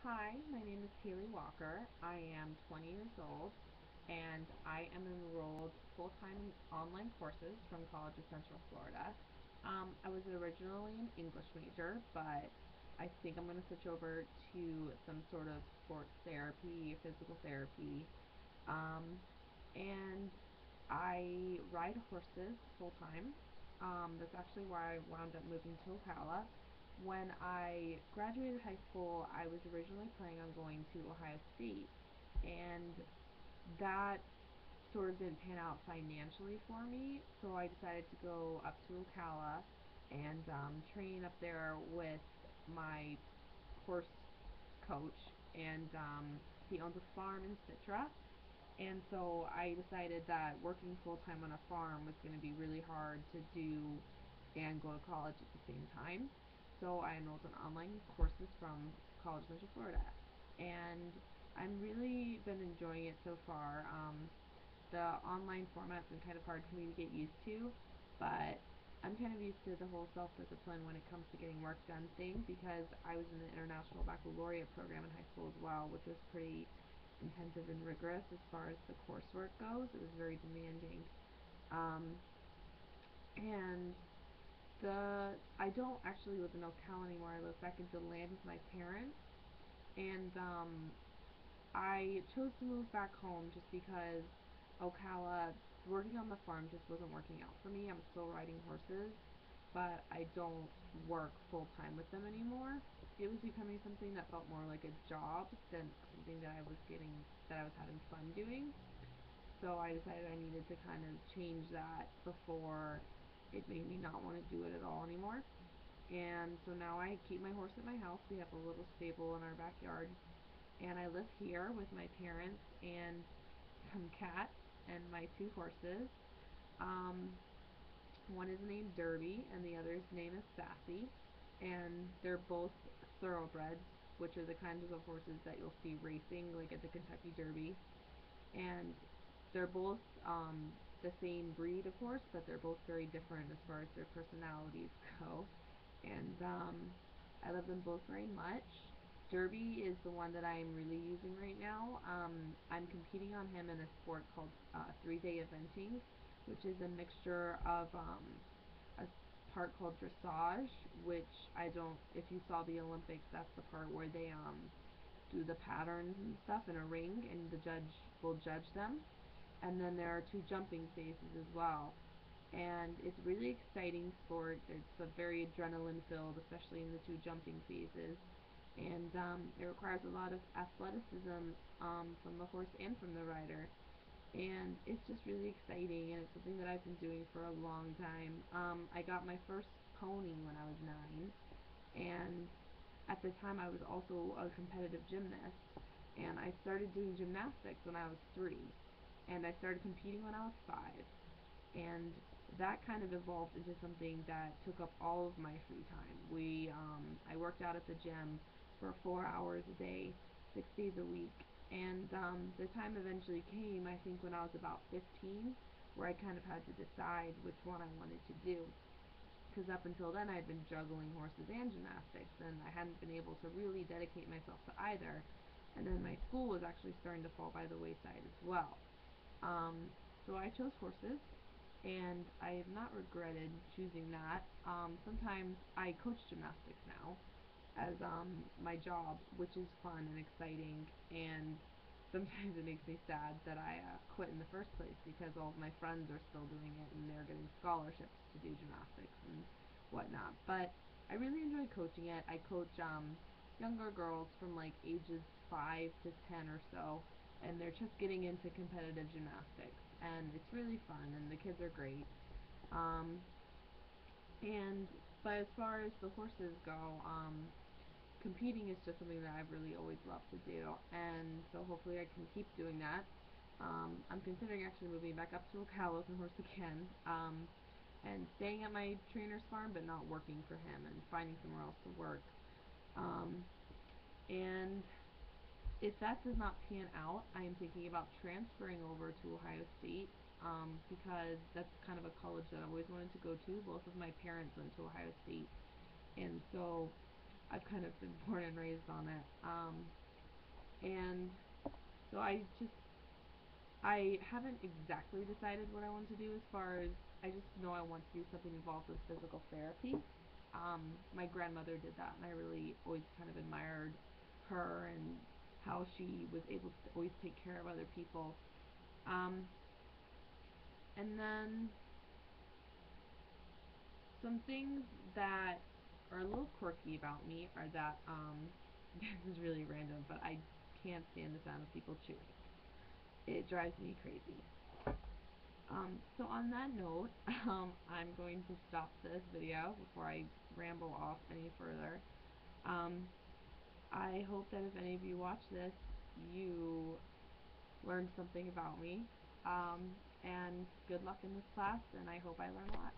Hi, my name is Haley Walker. I am 20 years old and I am enrolled full-time in online courses from College of Central Florida. I was originally an English major, but I think I'm going to switch over to some sort of sports therapy, physical therapy, um, and I ride horses full-time. That's actually why I wound up moving to Ocala. When I graduated high school, I was originally planning on going to Ohio State, and that sort of didn't pan out financially for me, so I decided to go up to Ocala and train up there with my horse coach, and he owns a farm in Citra, and so I decided that working full time on a farm was going to be really hard to do and go to college at the same time. So I enrolled in online courses from College of Central Florida, and I'm really been enjoying it so far. The online format's been kind of hard for me to get used to, but I'm kind of used to the whole self-discipline when it comes to getting work done thing because I was in the International Baccalaureate program in high school as well, which was pretty intensive and rigorous as far as the coursework goes. It was very demanding. Um, and I don't actually live in Ocala anymore. I live back in DeLand with my parents, and I chose to move back home just because Ocala, working on the farm just wasn't working out for me. I'm still riding horses, but I don't work full time with them anymore. It was becoming something that felt more like a job than something that I was having fun doing. So I decided I needed to kind of change that before it made me not want to do it at all anymore. And so now I keep my horse at my house. We have a little stable in our backyard, and I live here with my parents and some cats and my two horses. Um, One is named Derby, and the other's name is Sassy, and they're both thoroughbreds, which are the kinds of horses that you'll see racing, like at the Kentucky Derby. And they're both the same breed, of course, but they're both very different as far as their personalities go. And I love them both very much. Derby is the one that I'm really using right now. I'm competing on him in a sport called 3-day eventing, which is a mixture of a part called dressage, which I don't, if you saw the Olympics, that's the part where they do the patterns and stuff in a ring, and the judge will judge them. And then there are two jumping phases as well. And it's a really exciting sport. It's a very adrenaline filled, especially in the two jumping phases. And it requires a lot of athleticism from the horse and from the rider. And it's just really exciting, and it's something that I've been doing for a long time. I got my first pony when I was 9, and at the time I was also a competitive gymnast, and I started doing gymnastics when I was 3, and I started competing when I was 5, and that kind of evolved into something that took up all of my free time. I worked out at the gym for 4 hours a day, 6 days a week, and the time eventually came, I think when I was about 15, where I kind of had to decide which one I wanted to do. Because up until then I had been juggling horses and gymnastics, and I hadn't been able to really dedicate myself to either. And then my school was actually starting to fall by the wayside as well. So I chose horses, and I have not regretted choosing that. Sometimes I coach gymnastics now as my job, which is fun and exciting, and sometimes it makes me sad that I quit in the first place because all of my friends are still doing it and they're getting scholarships to do gymnastics and whatnot. But I really enjoy coaching it. I coach younger girls from like ages 5 to 10 or so, and they're just getting into competitive gymnastics, and it's really fun, and the kids are great. Um, and but as far as the horses go, competing is just something that I've really always loved to do, and so hopefully I can keep doing that. I'm considering actually moving back up to Ocala with my horse again, and staying at my trainer's farm, but not working for him, and finding somewhere else to work. Um, and if that does not pan out, I am thinking about transferring over to Ohio State, because that's kind of a college that I always wanted to go to. Both of my parents went to Ohio State, and so I've kind of been born and raised on it. And so I haven't exactly decided what I want to do as far as, I just know I want to do something involved with physical therapy. My grandmother did that, and I really always kind of admired her and how she was able to always take care of other people. And then some things that are a little quirky about me are that, this is really random, but I can't stand the sound of people chewing. It drives me crazy. So on that note, I'm going to stop this video before I ramble off any further. I hope that if any of you watch this, you learned something about me. And good luck in this class, and I hope I learn a lot.